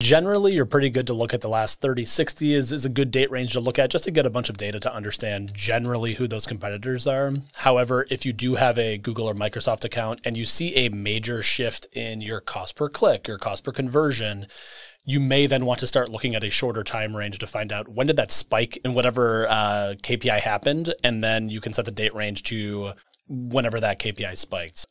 Generally, you're pretty good to look at the last 30, 60 is a good date range to look at just to get a bunch of data to understand generally who those competitors are. However, if you do have a Google or Microsoft account and you see a major shift in your cost per click, your cost per conversion, you may then want to start looking at a shorter time range to find out when did that spike in whatever KPI happened, and then you can set the date range to whenever that KPI spiked.